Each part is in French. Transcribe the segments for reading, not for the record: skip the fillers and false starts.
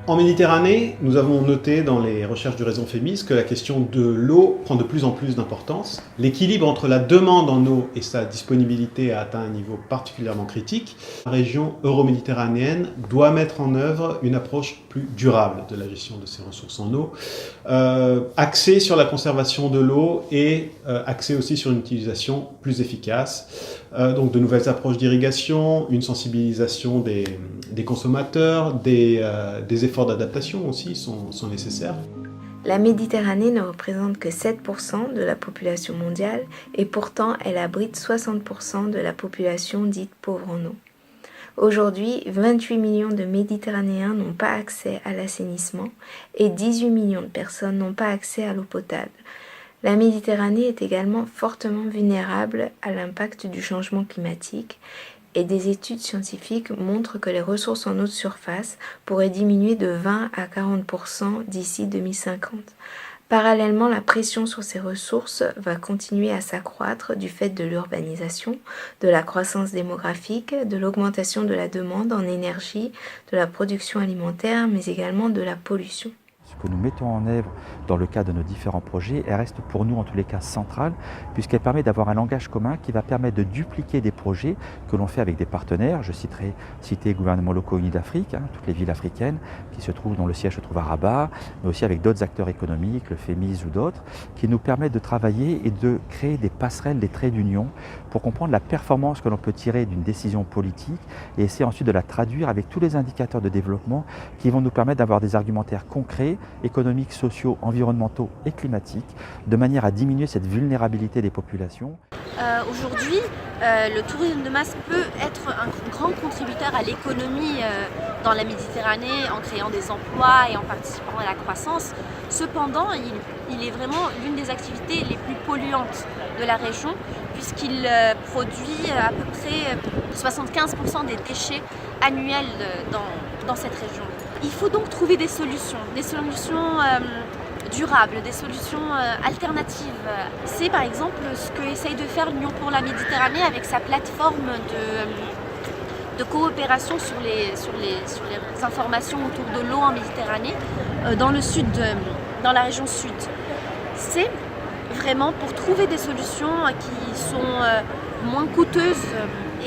En Méditerranée, nous avons noté dans les recherches du réseau FEMIS que la question de l'eau prend de plus en plus d'importance. L'équilibre entre la demande en eau et sa disponibilité a atteint un niveau particulièrement critique. La région euro-méditerranéenne doit mettre en œuvre une approche plus durable de la gestion de ses ressources en eau, axée sur la conservation de l'eau et axée aussi sur une utilisation plus efficace. Donc de nouvelles approches d'irrigation, une sensibilisation des consommateurs, des efforts d'adaptation aussi sont nécessaires. La Méditerranée ne représente que 7% de la population mondiale et pourtant elle abrite 60% de la population dite pauvre en eau. Aujourd'hui, 28 millions de Méditerranéens n'ont pas accès à l'assainissement et 18 millions de personnes n'ont pas accès à l'eau potable. La Méditerranée est également fortement vulnérable à l'impact du changement climatique et des études scientifiques montrent que les ressources en eau de surface pourraient diminuer de 20 à 40% d'ici 2050. Parallèlement, la pression sur ces ressources va continuer à s'accroître du fait de l'urbanisation, de la croissance démographique, de l'augmentation de la demande en énergie, de la production alimentaire, mais également de la pollution. Ce que nous mettons en œuvre dans le cadre de nos différents projets, elle reste pour nous en tous les cas centrale, puisqu'elle permet d'avoir un langage commun qui va permettre de dupliquer des projets que l'on fait avec des partenaires. Je citer gouvernements locaux unis d'Afrique, toutes les villes africaines qui se trouvent, dont le siège se trouve à Rabat, mais aussi avec d'autres acteurs économiques, le FEMIS ou d'autres, qui nous permettent de travailler et de créer des passerelles, des traits d'union pour comprendre la performance que l'on peut tirer d'une décision politique et essayer ensuite de la traduire avec tous les indicateurs de développement qui vont nous permettre d'avoir des argumentaires concrets, économiques, sociaux, environnementaux et climatiques, de manière à diminuer cette vulnérabilité des populations. Aujourd'hui, le tourisme de masse peut être un grand contributeur à l'économie dans la Méditerranée en créant des emplois et en participant à la croissance. Cependant, il est vraiment l'une des activités les plus polluantes de la région puisqu'il produit à peu près 75% des déchets annuels dans cette région. Il faut donc trouver des solutions durables, des solutions alternatives. C'est par exemple ce que essaye de faire l'Union pour la Méditerranée avec sa plateforme de coopération sur les informations autour de l'eau en Méditerranée dans le sud, dans la région sud. C'est vraiment pour trouver des solutions qui sont moins coûteuses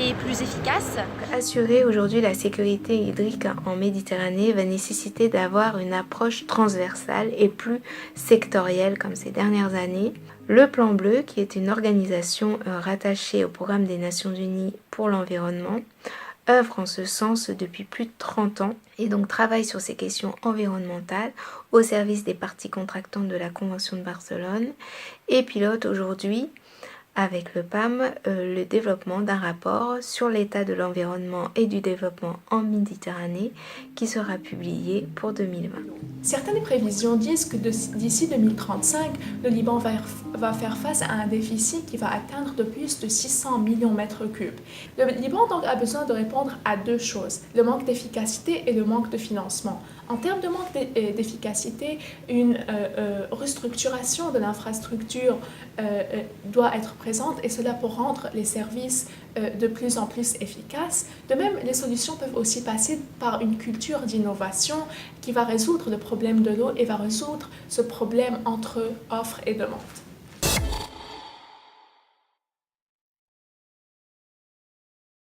et plus efficaces. Assurer aujourd'hui la sécurité hydrique en Méditerranée va nécessiter d'avoir une approche transversale et plus sectorielle comme ces dernières années. Le Plan Bleu, qui est une organisation rattachée au programme des Nations Unies pour l'environnement, œuvre en ce sens depuis plus de 30 ans et donc travaille sur ces questions environnementales au service des parties contractantes de la Convention de Barcelone et pilote aujourd'hui avec le PAM le développement d'un rapport sur l'état de l'environnement et du développement en Méditerranée qui sera publié pour 2020. Certaines prévisions disent que d'ici 2035, le Liban va faire face à un déficit qui va atteindre de plus de 600 millions de mètres cubes. Le Liban donc a besoin de répondre à deux choses, le manque d'efficacité et le manque de financement. En termes de manque d'efficacité, une restructuration de l'infrastructure doit être présente et cela pour rendre les services de plus en plus efficaces. De même, les solutions peuvent aussi passer par une culture d'innovation qui va résoudre le problème de l'eau et va résoudre ce problème entre offre et demande.